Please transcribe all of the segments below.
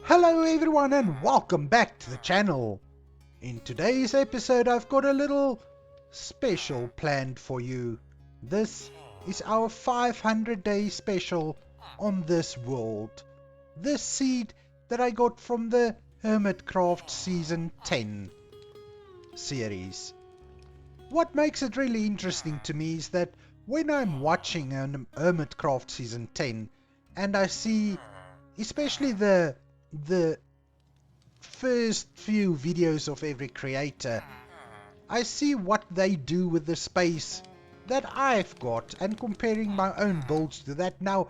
Hello everyone and welcome back to the channel. In today's episode I've got a little special planned for you. This is our 500 day special on this world. This seed that I got from the Hermitcraft Season 10 series. What makes it really interesting to me is that when I'm watching Hermitcraft Season 10 and I see especially the first few videos of every creator, I see what they do with the space that I've got and comparing my own builds to that. Now,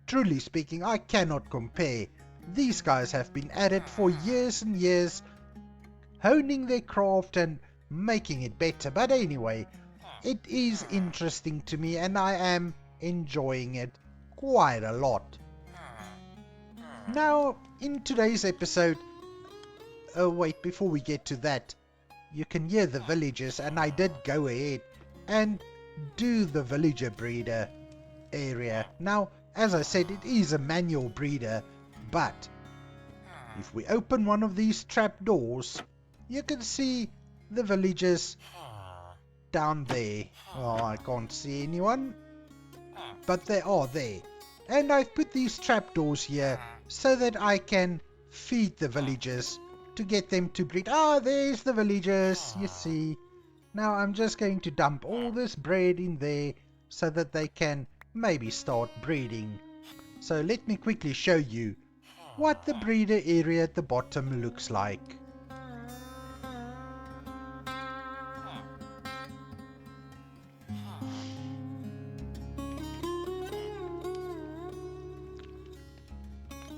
truly speaking, I cannot compare. These guys have been at it for years and years, honing their craft and making it better. But anyway, it is interesting to me and I am enjoying it quite a lot. Now, in today's episode, wait, before we get to that, you can hear the villagers, and I did go ahead and do the villager breeder area. Now, as I said, it is a manual breeder, but if we open one of these trap doors, you can see the villagers down there. Oh, I can't see anyone, but they are there. And I've put these trapdoors here so that I can feed the villagers to get them to breed. Ah, there's the villagers, you see. Now I'm just going to dump all this bread in there so that they can maybe start breeding. So let me quickly show you what the breeder area at the bottom looks like.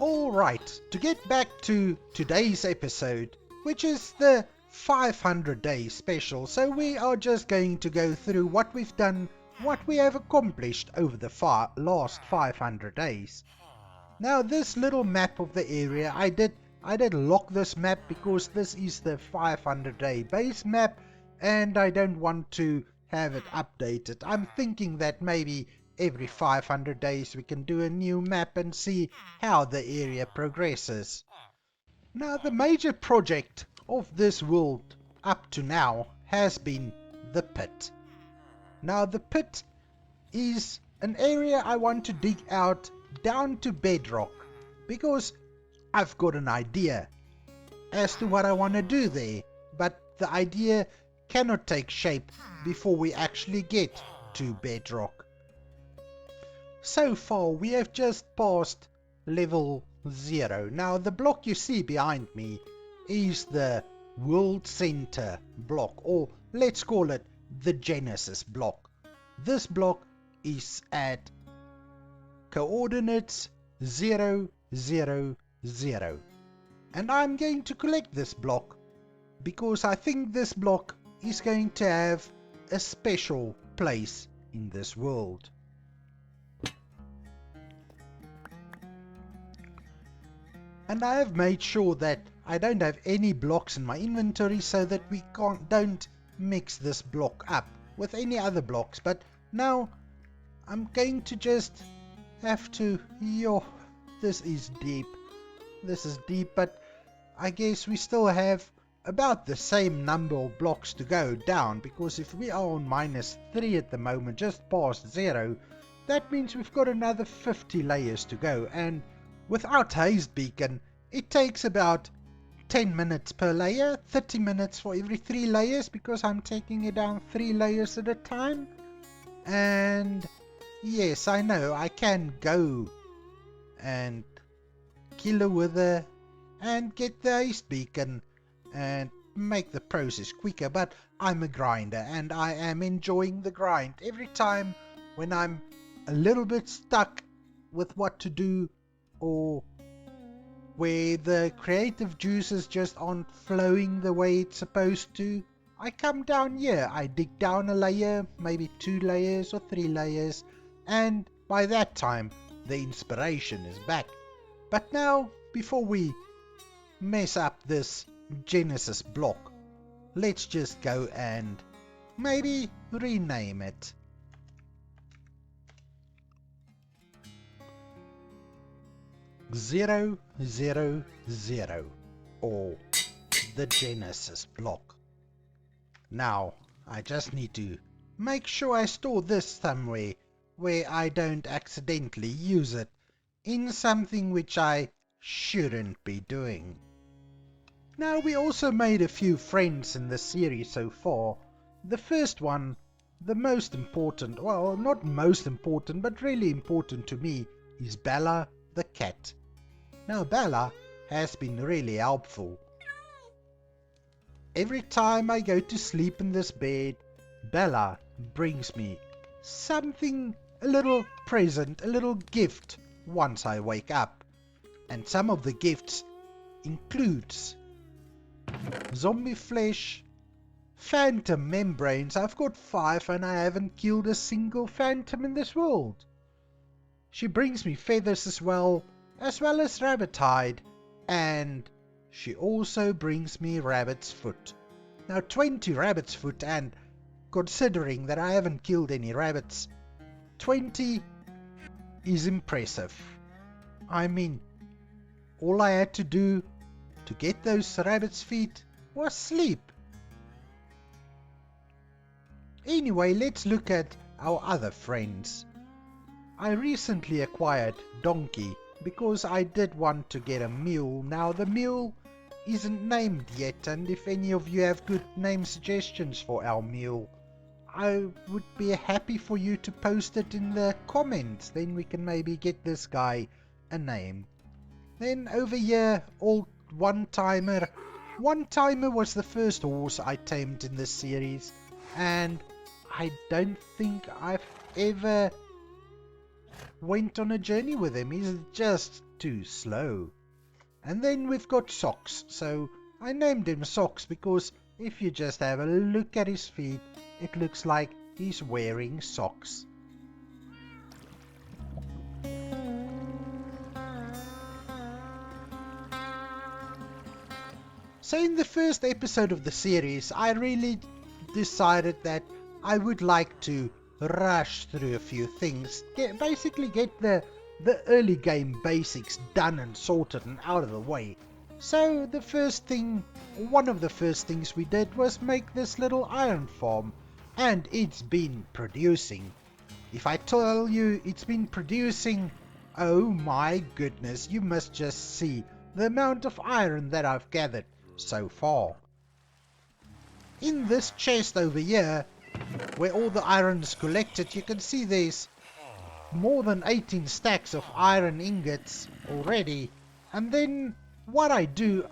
Alright, to get back to today's episode, which is the 500 day special, so we are just going to go through what we've done, what we have accomplished over the last 500 days. Now this little map of the area, I did lock this map because this is the 500 day base map and I don't want to have it updated. I'm thinking that maybe every 500 days we can do a new map and see how the area progresses. Now the major project of this world up to now has been the pit. Now the pit is an area I want to dig out down to bedrock because I've got an idea as to what I want to do there, but the idea cannot take shape before we actually get to bedrock. So far we have just passed level 0. Now the block you see behind me is the World Center block, or let's call it the Genesis block. This block is at coordinates 0, 0, 0. And I'm going to collect this block because I think this block is going to have a special place in this world. And I have made sure that I don't have any blocks in my inventory so that we don't mix this block up with any other blocks. But now I'm going to just have to, this is deep, but I guess we still have about the same number of blocks to go down, because if we are on -3 at the moment, just past 0, that means we've got another 50 layers to go, and without Haze Beacon it takes about 10 minutes per layer, 30 minutes for every 3 layers, because I'm taking it down 3 layers at a time. And yes, I know I can go and kill a wither and get the Haze Beacon and make the process quicker, but I'm a grinder and I am enjoying the grind. Every time when I'm a little bit stuck with what to do, or where the creative juices just aren't flowing the way it's supposed to, I come down here, I dig down a layer, maybe 2 layers or 3 layers, and by that time the inspiration is back. But now, before we mess up this Genesis block, let's just go and maybe rename it. 000, or the Genesis block. Now, I just need to make sure I store this somewhere where I don't accidentally use it in something which I shouldn't be doing. Now, we also made a few friends in the series so far. The first one, the most important, well, not most important, but really important to me, is Bella the cat. Now, Bella has been really helpful. Every time I go to sleep in this bed, Bella brings me something, a little present, a little gift once I wake up. And some of the gifts includes zombie flesh, phantom membranes. I've got 5 and I haven't killed a single phantom in this world. She brings me feathers as well as rabbit hide, and she also brings me rabbit's foot. Now 20 rabbit's foot, and considering that I haven't killed any rabbits, 20 is impressive. I mean, all I had to do to get those rabbit's feet was sleep. Anyway, let's look at our other friends. I recently acquired Donkey because I did want to get a mule. Now the mule isn't named yet, and if any of you have good name suggestions for our mule, I would be happy for you to post it in the comments. Then we can maybe get this guy a name. Then over here, old One Timer. One Timer was the first horse I tamed in this series, and I don't think I've ever went on a journey with him. He's just too slow. And then we've got Socks. So I named him Socks because if you just have a look at his feet, it looks like he's wearing socks. So in the first episode of the series, I really decided that I would like to rush through a few things, basically get the early game basics done and sorted and out of the way. So the first thing, one of the first things we did was make this little iron farm, and it's been producing. If I tell you it's been producing, oh my goodness, you must just see the amount of iron that I've gathered so far. In this chest over here, where all the iron is collected, you can see there's more than 18 stacks of iron ingots already. And then what I do,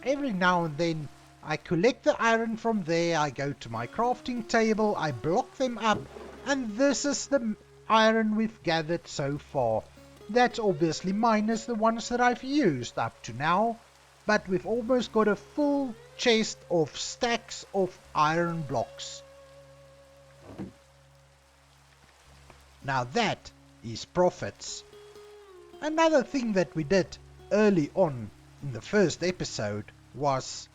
every now and then I collect the iron from there, I go to my crafting table, I block them up, and this is the iron we've gathered so far. That's obviously minus the ones that I've used up to now, but we've almost got a full chest of stacks of iron blocks. Now that is profits. Another thing that we did early on in the first episode was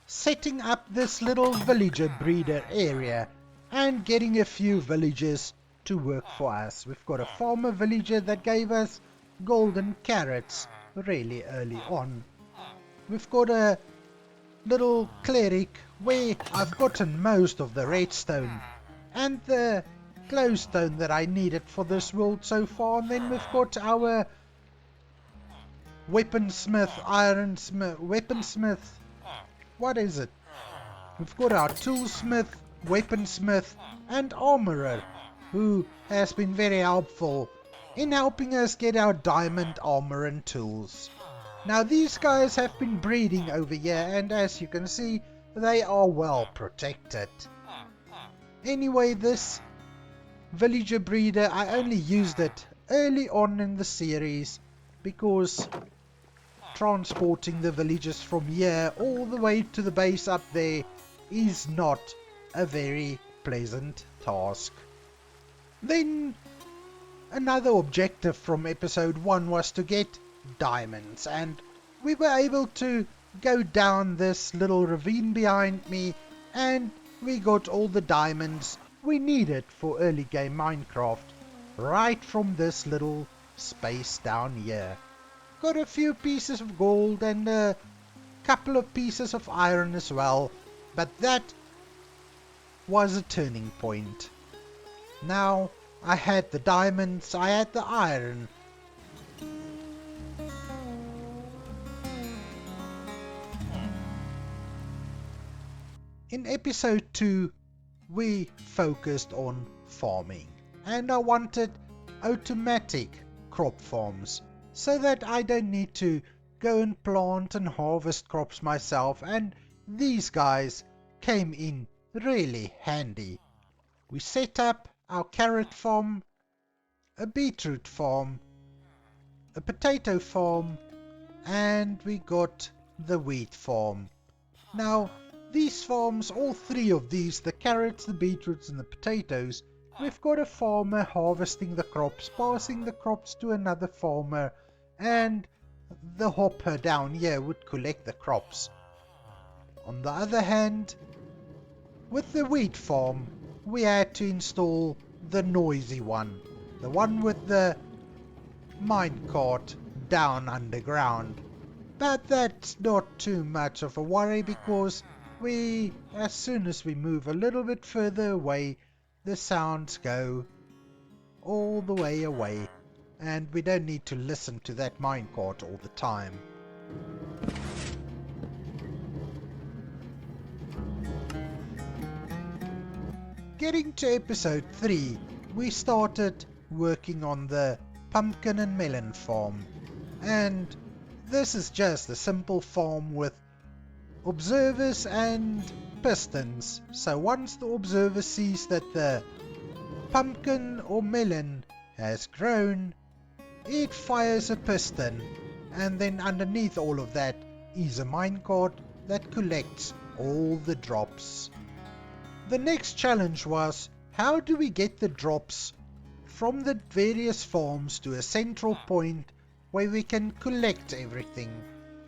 setting up this little villager breeder area and getting a few villagers to work for us. We've got a farmer villager that gave us golden carrots really early on. We've got a little cleric where I've gotten most of the redstone and the glowstone that I needed for this world so far. And then we've got our weaponsmith, ironsmith, weaponsmith, what is it? We've got our toolsmith, weaponsmith and armorer, who has been very helpful in helping us get our diamond armor and tools. Now these guys have been breeding over here, and as you can see, they are well protected. Anyway, this villager breeder, I only used it early on in the series because transporting the villagers from here all the way to the base up there is not a very pleasant task. Then another objective from episode 1 was to get diamonds, and we were able to go down this little ravine behind me, and we got all the diamonds we needed for early game Minecraft right from this little space down here. got a few pieces of gold and a couple of pieces of iron as well, but that was a turning point. Now I had the diamonds, I had the iron. In episode 2, we focused on farming, and I wanted automatic crop farms so that I don't need to go and plant and harvest crops myself, and these guys came in really handy. We set up our carrot farm, a beetroot farm, a potato farm, and we got the wheat farm. Now, these farms, all three of these, the carrots, the beetroots and the potatoes, we've got a farmer harvesting the crops, passing the crops to another farmer, and the hopper down here would collect the crops. On the other hand, with the wheat farm, we had to install the noisy one, the one with the minecart down underground. But that's not too much of a worry because as soon as we move a little bit further away, the sounds go all the way away, and we don't need to listen to that minecart all the time. Getting to episode 3, we started working on the pumpkin and melon farm, and this is just a simple farm with observers and pistons. So once the observer sees that the pumpkin or melon has grown, it fires a piston, and then underneath all of that is a minecart that collects all the drops. The next challenge was, how do we get the drops from the various farms to a central point where we can collect everything?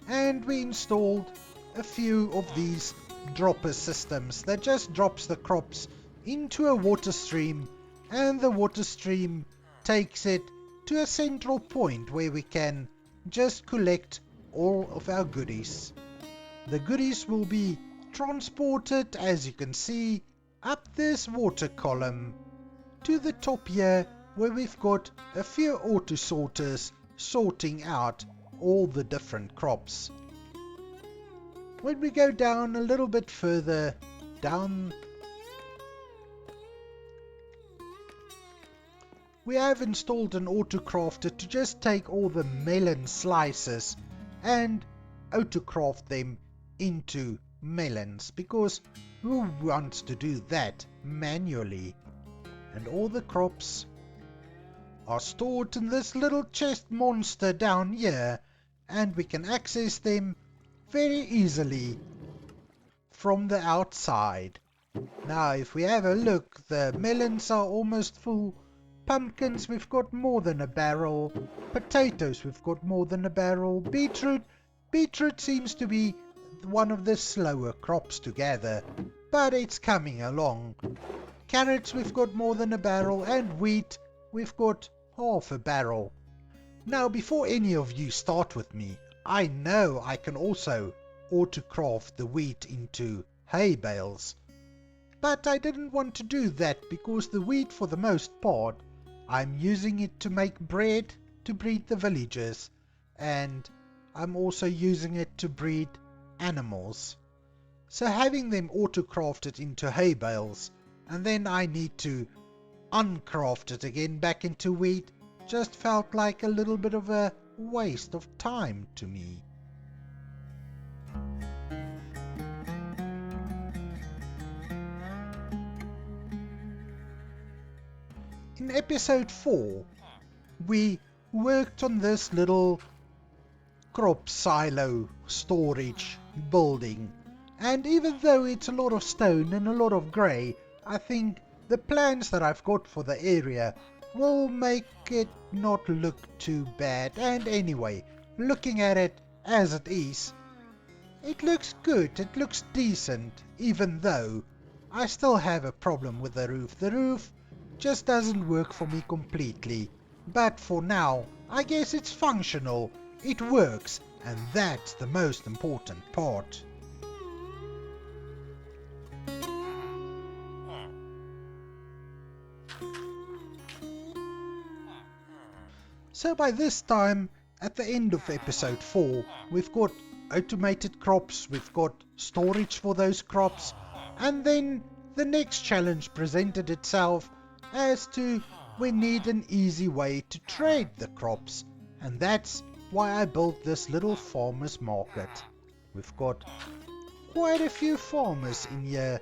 And we installed a few of these dropper systems that just drops the crops into a water stream, and the water stream takes it to a central point where we can just collect all of our goodies. The goodies will be transported, as you can see, up this water column to the top here, where we've got a few auto sorters sorting out all the different crops. When we go down a little bit further down, we have installed an autocrafter to just take all the melon slices and autocraft them into melons, because who wants to do that manually? And all the crops are stored in this little chest monster down here, and we can access them very easily from the outside. Now if we have a look, the melons are almost full, pumpkins we've got more than a barrel, potatoes we've got more than a barrel, beetroot seems to be one of the slower crops to gather, but it's coming along. Carrots we've got more than a barrel, and wheat we've got half a barrel. Now before any of you start with me, I know I can also autocraft the wheat into hay bales, but I didn't want to do that because the wheat, for the most part, I'm using it to make bread to breed the villagers, and I'm also using it to breed animals. So having them autocrafted into hay bales, and then I need to uncraft it again back into wheat, just felt like a little bit of a waste of time to me. In episode 4, we worked on this little crop silo storage building, and even though it's a lot of stone and a lot of grey, I think the plans that I've got for the area will make it not look too bad. And anyway, looking at it as it is, it looks good, it looks decent, even though I still have a problem with the roof. The roof just doesn't work for me completely, but for now I guess it's functional, it works, and that's the most important part. So by this time, at the end of episode 4, we've got automated crops, we've got storage for those crops, and then the next challenge presented itself as to we need an easy way to trade the crops, and that's why I built this little farmers market. We've got quite a few farmers in here.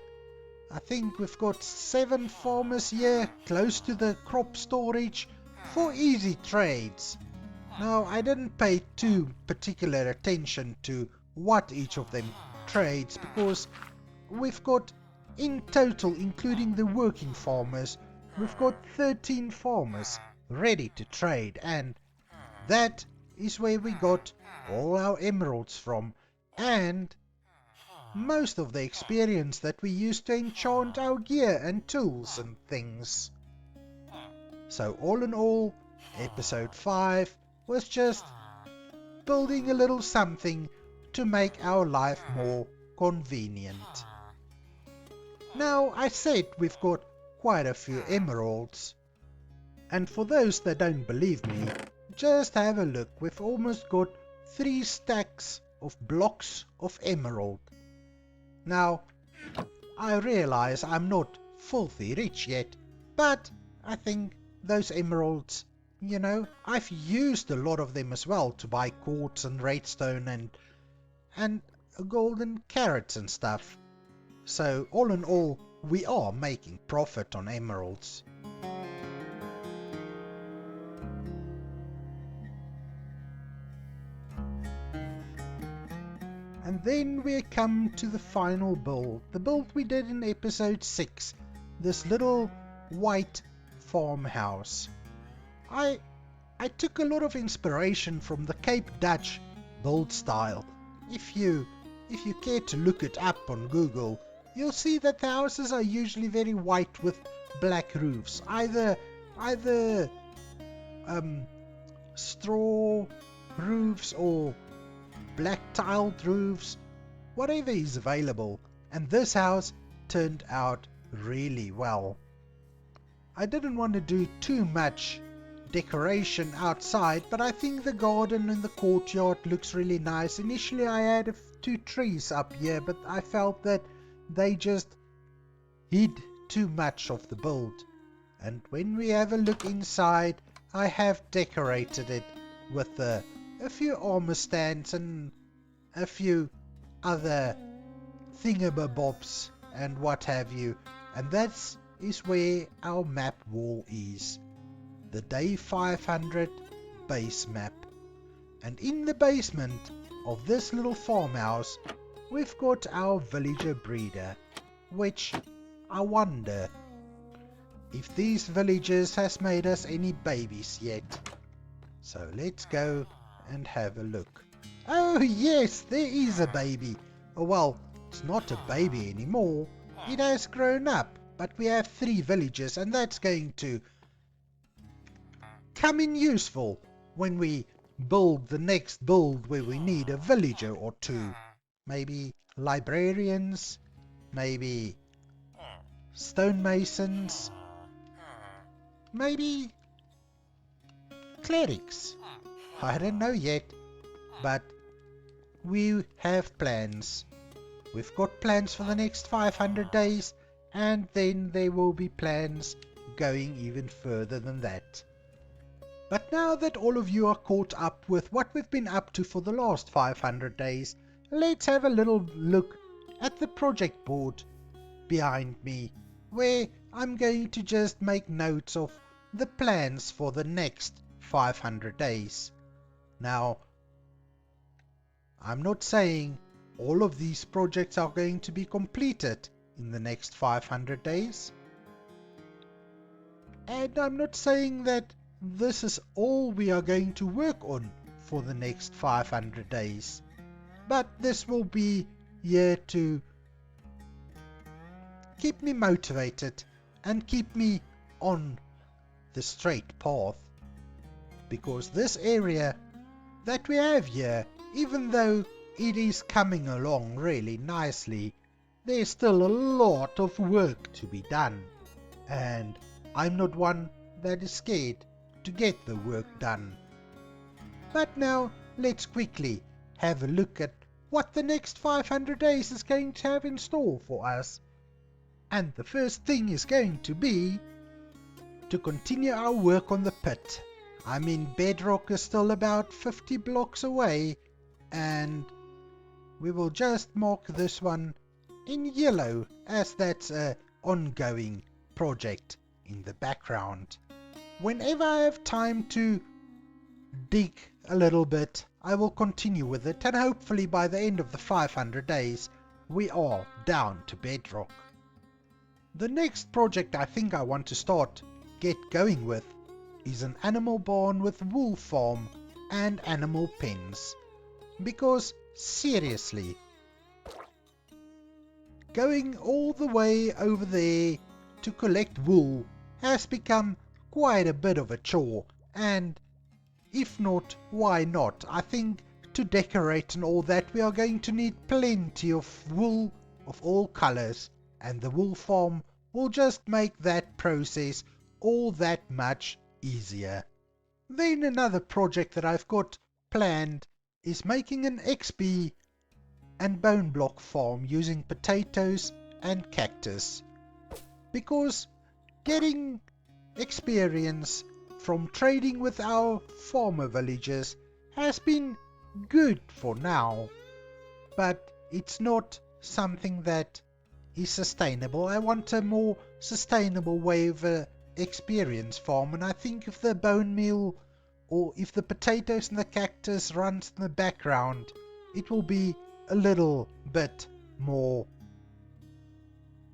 I think we've got 7 farmers here close to the crop storage for easy trades. Now, I didn't pay too particular attention to what each of them trades, because we've got, in total, including the working farmers, we've got 13 farmers ready to trade, and that is where we got all our emeralds from, and most of the experience that we used to enchant our gear and tools and things. So all in all, episode 5 was just building a little something to make our life more convenient. Now, I said we've got quite a few emeralds, and for those that don't believe me, just have a look. We've almost got 3 stacks of blocks of emerald. Now, I realize I'm not filthy rich yet, but I think those emeralds, you know, I've used a lot of them as well to buy quartz and redstone and golden carrots and stuff. So all in all, we are making profit on emeralds. And then we come to the final build, the build we did in episode 6, this little white farmhouse. I took a lot of inspiration from the Cape Dutch build style. If you care to look it up on Google, you'll see that the houses are usually very white with black roofs, either straw roofs or black tiled roofs, whatever is available, and this house turned out really well. I didn't want to do too much decoration outside, but I think the garden in the courtyard looks really nice. Initially I had 2 trees up here, but I felt that they just hid too much of the build. And when we have a look inside, I have decorated it with a few armor stands and a few other thingamabobs and what have you, and that is where our map wall is, the day 500 base map. And in the basement of this little farmhouse we've got our villager breeder, which I wonder if these villagers has made us any babies yet. So let's go and have a look. Oh yes, there is a baby. Oh well, it's not a baby anymore. It has grown up, but we have 3 villagers, and that's going to come in useful when we build the next build where we need a villager or 2. Maybe librarians, maybe stonemasons, maybe clerics. I don't know yet, but we have plans. We've got plans for the next 500 days, and then there will be plans going even further than that. But now that all of you are caught up with what we've been up to for the last 500 days, let's have a little look at the project board behind me, where I'm going to just make notes of the plans for the next 500 days. Now, I'm not saying all of these projects are going to be completed in the next 500 days. And I'm not saying that this is all we are going to work on for the next 500 days. But this will be here to keep me motivated and keep me on the straight path. Because this area that we have here, even though it is coming along really nicely, there's still a lot of work to be done. And I'm not one that is scared to get the work done. But now let's quickly have a look at what the next 500 days is going to have in store for us. And the first thing is going to be to continue our work on the pit. I mean, bedrock is still about 50 blocks away, and we will just mark this one in yellow as that's an ongoing project in the background. Whenever I have time to dig a little bit, I will continue with it, and hopefully by the end of the 500 days we are down to bedrock. The next project I think I want to get going with is an animal barn with wool farm and animal pens. Because seriously, going all the way over there to collect wool has become quite a bit of a chore, and if not, why not? I think to decorate and all that we are going to need plenty of wool of all colors, and the wool farm will just make that process all that much easier. Then another project that I've got planned is making an XP and bone block farm using potatoes and cactus, because getting experience from trading with our farmer villagers has been good for now, but it's not something that is sustainable. I want a more sustainable way of experience farm, and I think if the bone meal or if the potatoes and the cactus runs in the background, it will be a little bit more,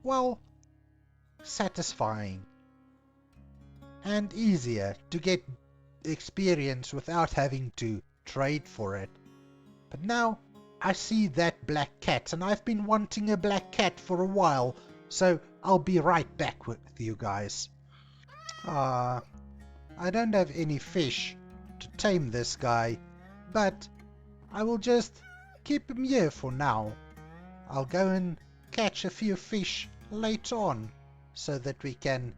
well, satisfying and easier to get experience without having to trade for it. But now I see that black cat, and I've been wanting a black cat for a while, so I'll be right back with you guys. I don't have any fish to tame this guy, but I will just keep him here for now. I'll go and catch a few fish later on, so that we can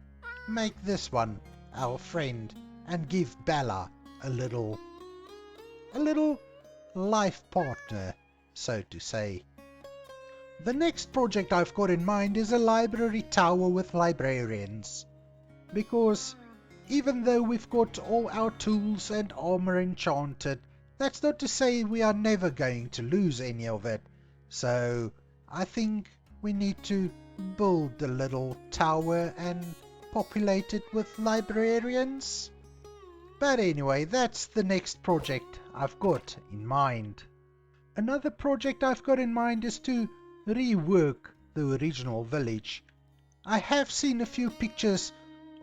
make this one our friend and give Bella a little life partner, so to say. The next project I've got in mind is a library tower with librarians, because even though we've got all our tools and armor enchanted, that's not to say we are never going to lose any of it. So I think we need to build a little tower and populate it with librarians. But anyway, that's the next project I've got in mind. Another project I've got in mind is to rework the original village. I have seen a few pictures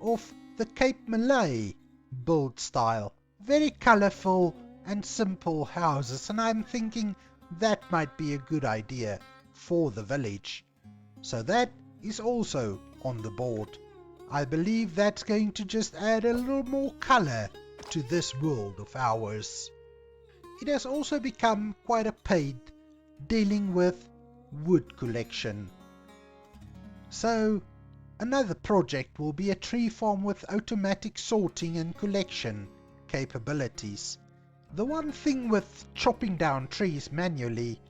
of the Cape Malay build style. Very colourful and simple houses, and I'm thinking that might be a good idea for the village. So that is also on the board. I believe that's going to just add a little more colour to this world of ours. It has also become quite a pain dealing with wood collection. So another project will be a tree farm with automatic sorting and collection capabilities. The one thing with chopping down trees manually,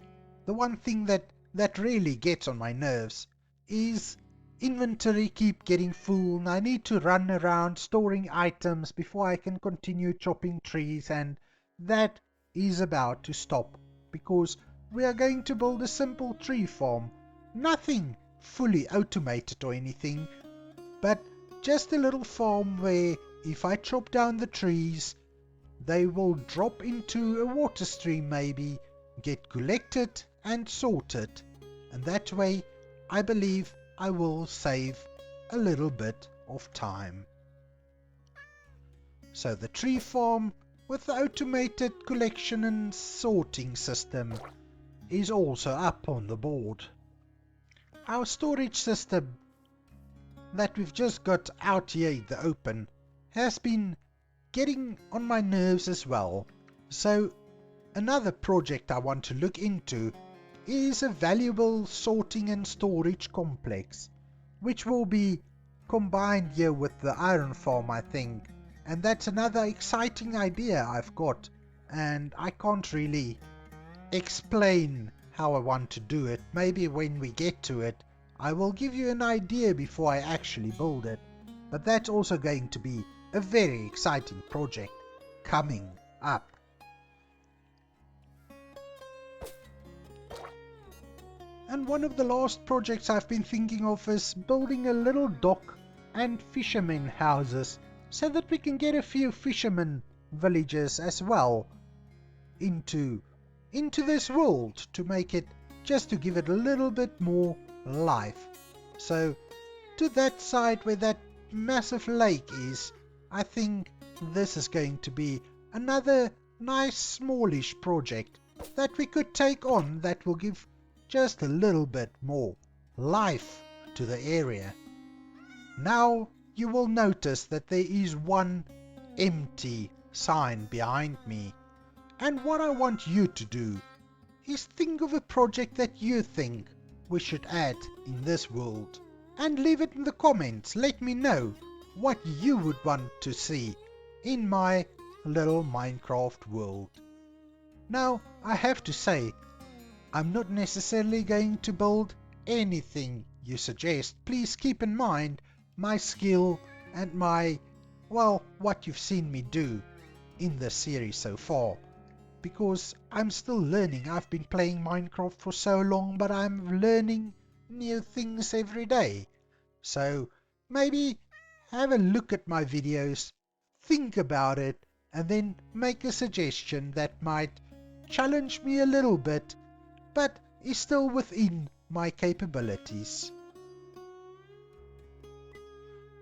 the one thing that really gets on my nerves is inventory keep getting full, and I need to run around storing items before I can continue chopping trees, and that is about to stop because we are going to build a simple tree farm. Nothing fully automated or anything, but just a little farm where if I chop down the trees, they will drop into a water stream maybe, get collected and sorted, and that way I believe I will save a little bit of time. So the tree farm with the automated collection and sorting system is also up on the board. Our storage system that we've just got out here in the open has been getting on my nerves as well. So Another project I want to look into is a valuable sorting and storage complex, which will be combined here with the iron farm, I think. And that's another exciting idea I've got, and I can't really explain how I want to do it. Maybe when we get to it, I will give you an idea before I actually build it. But that's also going to be a very exciting project coming up. And one of the last projects I've been thinking of is building a little dock and fishermen houses so that we can get a few fishermen villages as well into this world to make it, just to give it a little bit more life. So to that side where that massive lake is, I think this is going to be another nice smallish project that we could take on that will give just a little bit more life to the area. Now you will notice that there is one empty sign behind me, and what I want you to do is think of a project that you think we should add in this world, and leave it in the comments. Let me know what you would want to see in my little Minecraft world. Now I have to say, I'm not necessarily going to build anything you suggest. Please keep in mind my skill and what you've seen me do in this series so far. Because I'm still learning. I've been playing Minecraft for so long, but I'm learning new things every day. So maybe have a look at my videos, think about it, and then make a suggestion that might challenge me a little bit, but is still within my capabilities.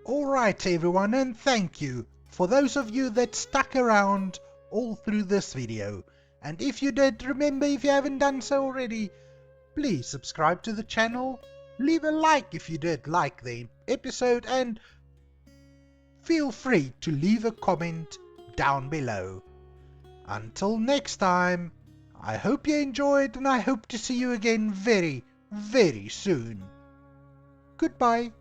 Alright everyone, and thank you for those of you that stuck around all through this video. And if you did, remember, if you haven't done so already, please subscribe to the channel, leave a like if you did like the episode, and feel free to leave a comment down below. Until next time, I hope you enjoyed, and I hope to see you again very, very soon. Goodbye.